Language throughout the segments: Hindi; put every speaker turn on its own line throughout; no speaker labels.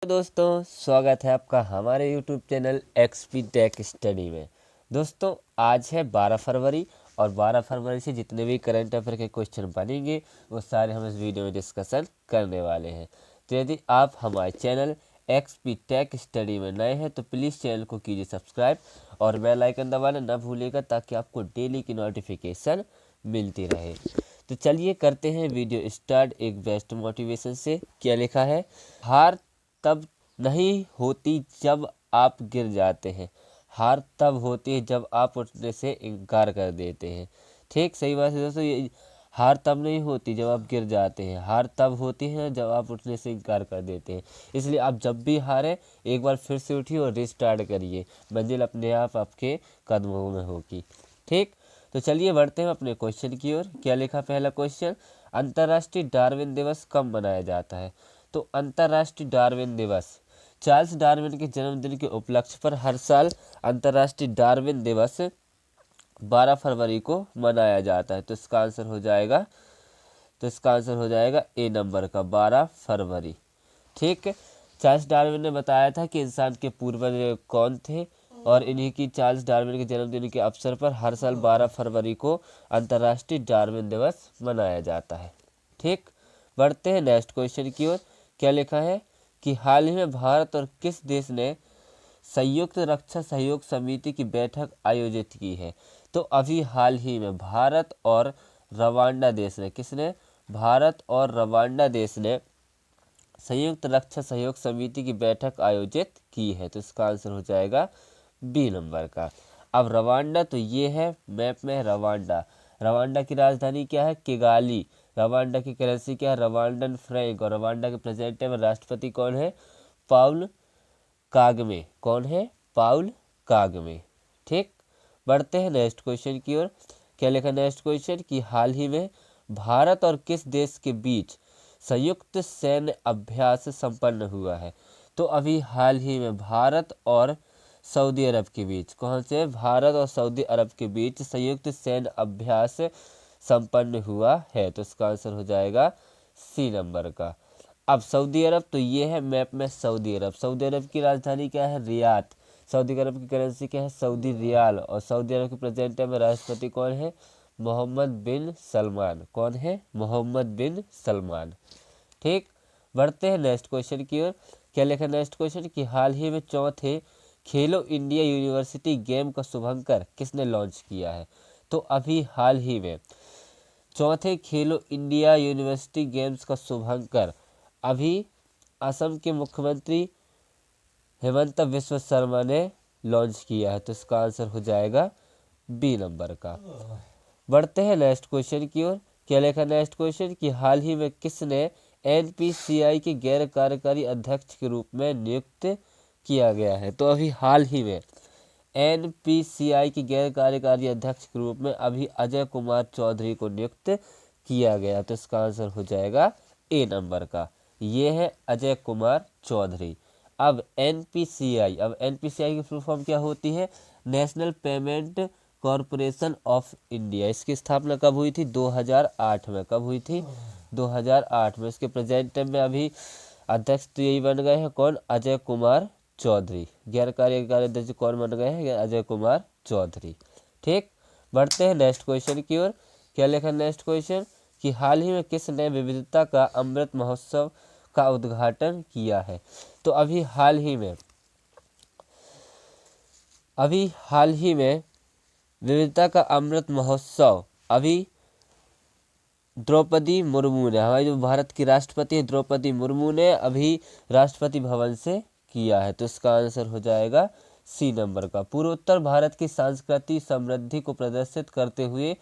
दोस्तों, स्वागत है आपका हमारे YouTube channel XP tech study में। दोस्तों, आज है 12 फरवरी और 12 फरवरी से जितने भी करंट अफेयर के क्वेश्चन बनेंगे वो सारे हम इस वीडियो में डिस्कशन करने वाले हैं। तो यदि आप हमारे चैनल XP टेक स्टडी में नए हैं तो प्लीज़ चैनल को कीजिए सब्सक्राइब और बेल आइकन दबाना ना भूलिएगा ताकि आपको डेली की नोटिफिकेशन मिलती रहे। तो चलिए करते हैं वीडियो स्टार्ट एक बेस्ट मोटिवेशन से। क्या लिखा है? हार तब नहीं होती जब आप गिर जाते हैं, हार तब होती है जब आप उठने से इनकार कर देते हैं। ठीक, सही बात है दोस्तों। ये हार तब नहीं होती जब आप गिर जाते हैं, हार तब होती है जब आप उठने से इनकार कर देते हैं। इसलिए आप जब भी हारें एक बार फिर से उठिए और रिस्टार्ट करिए, मंजिल अपने आप आपके कदमों में होगी। ठीक, तो चलिए बढ़ते हैं अपने क्वेश्चन की ओर। क्या लिखा पहला क्वेश्चन? अंतर्राष्ट्रीय डार्विन दिवस कब मनाया जाता है? तो अंतर्राष्ट्रीय डार्विन दिवस चार्ल्स डार्विन के जन्मदिन के उपलक्ष्य पर हर साल अंतर्राष्ट्रीय डार्विन दिवस 12 फरवरी को मनाया जाता है। तो इसका आंसर हो जाएगा ए नंबर का 12 फरवरी। ठीक है, चार्ल्स डार्विन ने बताया था कि इंसान के पूर्वज कौन थे और इन्हीं की चार्ल्स डार्विन के जन्मदिन के अवसर पर हर साल 12 फरवरी को अंतर्राष्ट्रीय डार्विन दिवस मनाया जाता है। ठीक, बढ़ते हैं नेक्स्ट क्वेश्चन की ओर। क्या लिखा है कि हाल ही में भारत और किस देश ने संयुक्त रक्षा सहयोग समिति की बैठक आयोजित की है? तो अभी हाल ही में भारत और रवांडा देश ने भारत और रवांडा देश ने संयुक्त रक्षा सहयोग समिति की बैठक आयोजित की है। तो इसका आंसर हो जाएगा बी नंबर का। अब रवांडा, तो ये है मैप में रवांडा। रवांडा की राजधानी क्या है? किगाली। रवांडा की करेंसी क्या है? Rwandan Frank. और रवांडा के प्रेसिडेंट में राष्ट्रपति कौन है? पाउल कागमे। कौन है? पाउल कागमे। ठीक, बढ़ते हैं नेक्स्ट क्वेश्चन की ओर। क्या लिखा नेक्स्ट क्वेश्चन? कि हाल ही में भारत और किस देश के बीच संयुक्त सैन्य अभ्यास संपन्न हुआ है? तो अभी हाल ही में भारत और सऊदी अरब के बीच, कौन से? भारत और सऊदी अरब के बीच संयुक्त सैन्य अभ्यास संपन्न हुआ है। तो इसका आंसर हो जाएगा सी नंबर का। अब सऊदी अरब, तो ये है मैप में सऊदी अरब। सऊदी अरब की राजधानी क्या है? रियाद। सऊदी अरब की करेंसी क्या है? Saudi riyal. और सऊदी अरब के प्रेसिडेंट में राष्ट्रपति कौन है? मोहम्मद बिन सलमान। कौन है? मोहम्मद बिन सलमान। ठीक, बढ़ते हैं नेक्स्ट क्वेश्चन की ओर। क्या लिखा नेक्स्ट क्वेश्चन? कि हाल ही में चौथे खेलो इंडिया यूनिवर्सिटी गेम का शुभंकर किसने लॉन्च किया है? तो अभी हाल ही में चौथे खेलो इंडिया यूनिवर्सिटी गेम्स का शुभंकर अभी असम के मुख्यमंत्री हेमंत बिस्वा शर्मा ने लॉन्च किया है। तो इसका आंसर हो जाएगा बी नंबर का। बढ़ते हैं नेक्स्ट क्वेश्चन की ओर। क्या लिखा नेक्स्ट क्वेश्चन? कि हाल ही में किसने एनपीसीआई के गैर कार्यकारी अध्यक्ष के रूप में नियुक्त किया गया है? तो अभी हाल ही में एनपीसीआई के गैर कार्यकारी अध्यक्ष के रूप में अभी अजय कुमार चौधरी को नियुक्त किया गया। तो इसका आंसर हो जाएगा ए नंबर का। ये है अजय कुमार चौधरी। अब एनपीसीआई की फुल फॉर्म क्या होती है? National payment corporation of India. इसकी स्थापना कब हुई थी? 2008 में। कब हुई थी? 2008 में। इसके प्रेजेंट में अभी अध्यक्ष तो यही बन गए हैं, कौन? अजय कुमार चौधरी। गैर कार्यकारी अध्यक्ष कौन बन गए हैं? अजय कुमार चौधरी। ठीक, बढ़ते हैं नेक्स्ट क्वेश्चन की ओर। क्या लिखा नेक्स्ट क्वेश्चन? कि हाल ही में किसने विविधता का अमृत महोत्सव का उद्घाटन किया है? तो अभी हाल ही में विविधता का अमृत महोत्सव अभी द्रौपदी मुर्मू ने, हमारी जो भारत की राष्ट्रपति है द्रौपदी मुर्मू ने अभी राष्ट्रपति भवन से किया है। तो इसका आंसर हो जाएगा सी नंबर का। पूर्वोत्तर भारत की सांस्कृतिक समृद्धि को प्रदर्शित करते हुए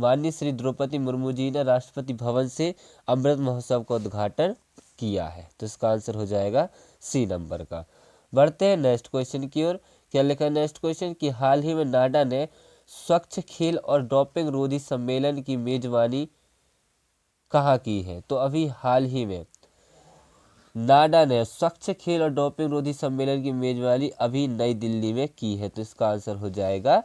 माननीय श्री द्रौपदी मुर्मू जी ने राष्ट्रपति भवन से अमृत महोत्सव का उद्घाटन किया है। तो इसका आंसर हो जाएगा सी नंबर का। बढ़ते हैं नेक्स्ट क्वेश्चन की ओर। क्या लिखा नेक्स्ट क्वेश्चन? कि हाल ही में नाडा ने स्वच्छ खेल और डोपिंग रोधी सम्मेलन की मेजबानी कहाँ की है? तो अभी हाल ही में नाडा ने स्वच्छ खेल और डोपिंग रोधी सम्मेलन की मेजबानी अभी नई दिल्ली में की है। तो इसका आंसर हो जाएगा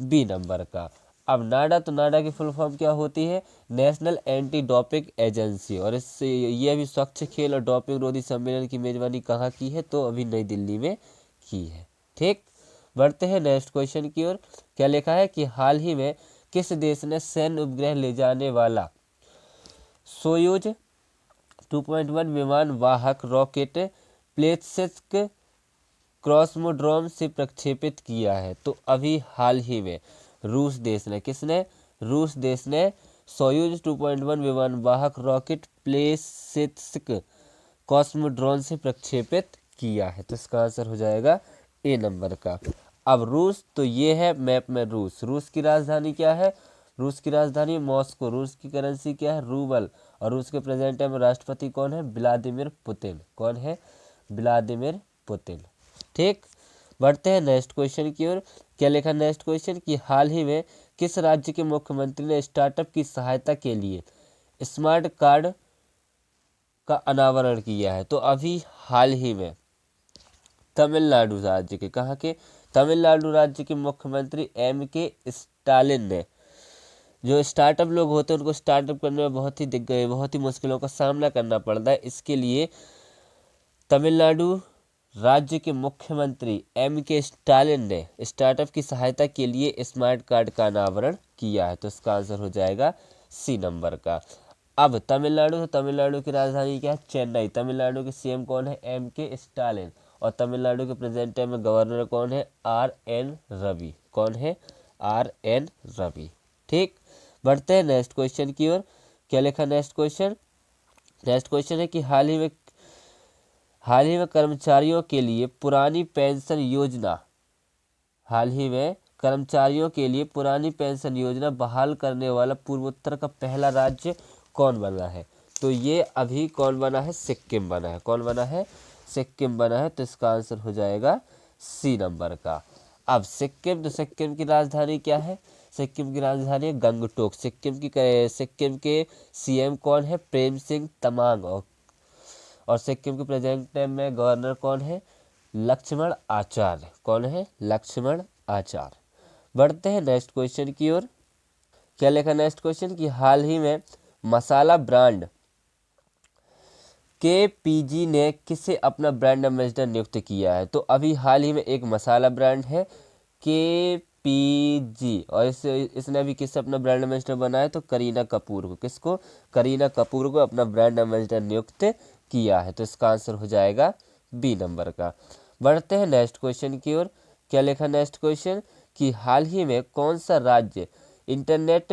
बी नंबर का। अब नाडा, तो नाडा की फुल फॉर्म क्या होती है? National anti doping agency. और इससे ये अभी स्वच्छ खेल और डोपिंग रोधी सम्मेलन की मेजबानी कहाँ की है? तो अभी नई दिल्ली में की है। ठीक, बढ़ते हैं नेक्स्ट क्वेश्चन की ओर। क्या लिखा है कि हाल ही में किस देश ने सैन्य उपग्रह ले जाने वाला सोयूज 2.1 विमान वाहक रॉकेट प्लेत्स्क क्रॉसमोड्रोम से प्रक्षेपित किया है? तो अभी हाल ही में रूस देश ने, किसने? रूस देश ने सोयूज 2.1 विमान वाहक रॉकेट प्लेत्स्क कॉस्मोड्रोन से प्रक्षेपित किया है। तो इसका आंसर हो जाएगा ए नंबर का। अब रूस, तो ये है मैप में रूस। रूस की राजधानी क्या है? रूस की राजधानी मॉस्को। रूस की करेंसी क्या है? रूबल। और रूस के प्रेजेंट टाइम राष्ट्रपति कौन है? Vladimir Putin. कौन है? Vladimir Putin. ठीक, बढ़ते हैं नेक्स्ट क्वेश्चन की ओर। क्या लिखा नेक्स्ट क्वेश्चन कि हाल ही में किस राज्य के मुख्यमंत्री ने स्टार्टअप की सहायता के लिए स्मार्ट कार्ड का अनावरण किया है? तो अभी हाल ही में तमिलनाडु राज्य के, कहाँ के? तमिलनाडु राज्य के मुख्यमंत्री M.K. स्टालिन ने, जो स्टार्टअप लोग होते हैं उनको स्टार्टअप करने में बहुत ही मुश्किलों का सामना करना पड़ता है। इसके लिए तमिलनाडु राज्य के मुख्यमंत्री M.K. स्टालिन ने स्टार्टअप की सहायता के लिए स्मार्ट कार्ड का अनावरण किया है। तो इसका आंसर हो जाएगा सी नंबर का। अब तमिलनाडु, तो तमिलनाडु की राजधानी क्या है? चेन्नई। तमिलनाडु के सीएम कौन है? M.K. स्टालिन। और तमिलनाडु के प्रेजेंट टाइम में गवर्नर कौन है? R.N. रवि। कौन है? R.N. रवि। ठीक, बढ़ते हैं नेक्स्ट क्वेश्चन की ओर। क्या लिखा नेक्स्ट क्वेश्चन? नेक्स्ट क्वेश्चन है कि हाल ही में कर्मचारियों के लिए पुरानी पेंशन योजना, हाल ही में कर्मचारियों के लिए पुरानी पेंशन योजना बहाल करने वाला पूर्वोत्तर का पहला राज्य कौन बना है? तो ये अभी कौन बना है? सिक्किम बना है। कौन बना है? सिक्किम बना है। तो इसका आंसर हो जाएगा सी नंबर का। अब सिक्किम, तो सिक्किम की राजधानी क्या है? सिक्किम की राजधानी है गंगटोक। सिक्किम के सीएम कौन है? प्रेम सिंह तमांग। और सिक्किम के प्रेजेंट टाइम में गवर्नर कौन है? लक्ष्मण आचार्य। कौन है? लक्ष्मण आचार्य। बढ़ते हैं नेक्स्ट क्वेश्चन की ओर। क्या लिखा नेक्स्ट क्वेश्चन कि हाल ही में मसाला ब्रांड KPG ने किसे अपना ब्रांड एम्बेसडर नियुक्त किया है? तो अभी हाल ही में एक मसाला ब्रांड है KPG, और इसने अभी किससे अपना ब्रांड एम्बेसडर बनाया? तो करीना कपूर को। किसको? करीना कपूर को अपना ब्रांड एम्बेसडर नियुक्त किया है। तो इसका आंसर हो जाएगा बी नंबर का। बढ़ते हैं नेक्स्ट क्वेश्चन की ओर। क्या लिखा नेक्स्ट क्वेश्चन कि हाल ही में कौन सा राज्य इंटरनेट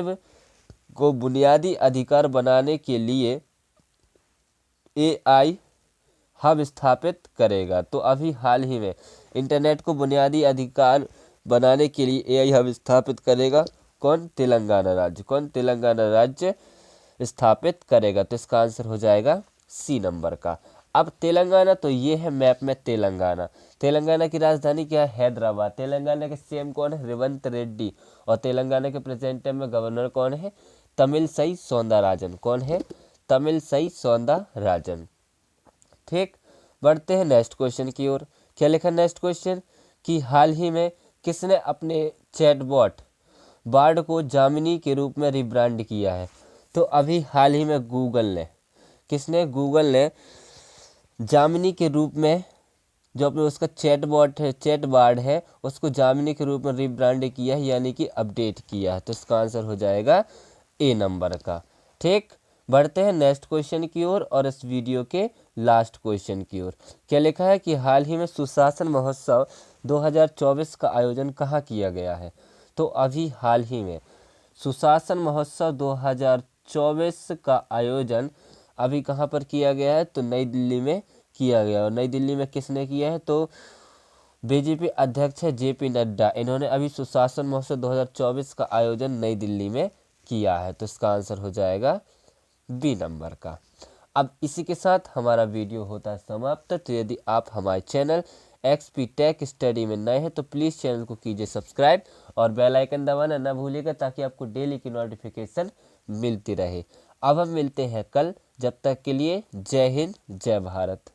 को बुनियादी अधिकार बनाने के लिए AI हब स्थापित करेगा? तो अभी हाल ही में इंटरनेट को बुनियादी अधिकार बनाने के लिए AI हब स्थापित करेगा कौन? तेलंगाना राज्य। कौन? तेलंगाना राज्य स्थापित करेगा। तो इसका आंसर हो जाएगा सी नंबर का। अब तेलंगाना, तो ये है मैप में तेलंगाना। तेलंगाना की राजधानी क्या है? हैदराबाद। तेलंगाना के सीएम कौन है? रेवंत रेड्डी। और तेलंगाना के प्रेजेंट टाइम में गवर्नर कौन है? तमिलसाई सौंदरराजन। कौन है? तमिलसाई सौंदरराजन। ठीक, बढ़ते हैं नेक्स्ट क्वेश्चन की ओर। क्या लिखा नेक्स्ट क्वेश्चन कि हाल ही में किसने अपने चैटबॉट बार्ड को जामिनी के रूप में रिब्रांड किया है? तो अभी हाल ही में गूगल ने, किसने? गूगल ने जामिनी के रूप में, जो अपने उसका चैटबॉट है, चैट बार्ड है, उसको जामिनी के रूप में रिब्रांड किया है, यानी कि अपडेट किया है। तो इसका आंसर हो जाएगा ए नंबर का। ठीक, बढ़ते हैं नेक्स्ट क्वेश्चन की ओर और इस वीडियो के लास्ट क्वेश्चन की ओर। क्या लिखा है कि हाल ही में सुशासन महोत्सव 2024 का आयोजन कहाँ किया गया है? तो अभी हाल ही में सुशासन महोत्सव 2024 का आयोजन अभी कहाँ पर किया गया है? तो नई दिल्ली में किया गया। और नई दिल्ली में किसने किया है? तो बीजेपी अध्यक्ष है JP नड्डा। इन्होंने अभी सुशासन महोत्सव 2024 का आयोजन नई दिल्ली में किया है। तो इसका आंसर हो जाएगा बी नंबर का। अब इसी के साथ हमारा वीडियो होता है समाप्त। तो यदि आप हमारे चैनल XP टेक स्टडी में नए हैं तो प्लीज़ चैनल को कीजिए सब्सक्राइब और बेल आइकन दबाना ना भूलिएगा, ताकि आपको डेली की नोटिफिकेशन मिलती रहे। अब हम मिलते हैं कल, जब तक के लिए जय हिंद जय भारत।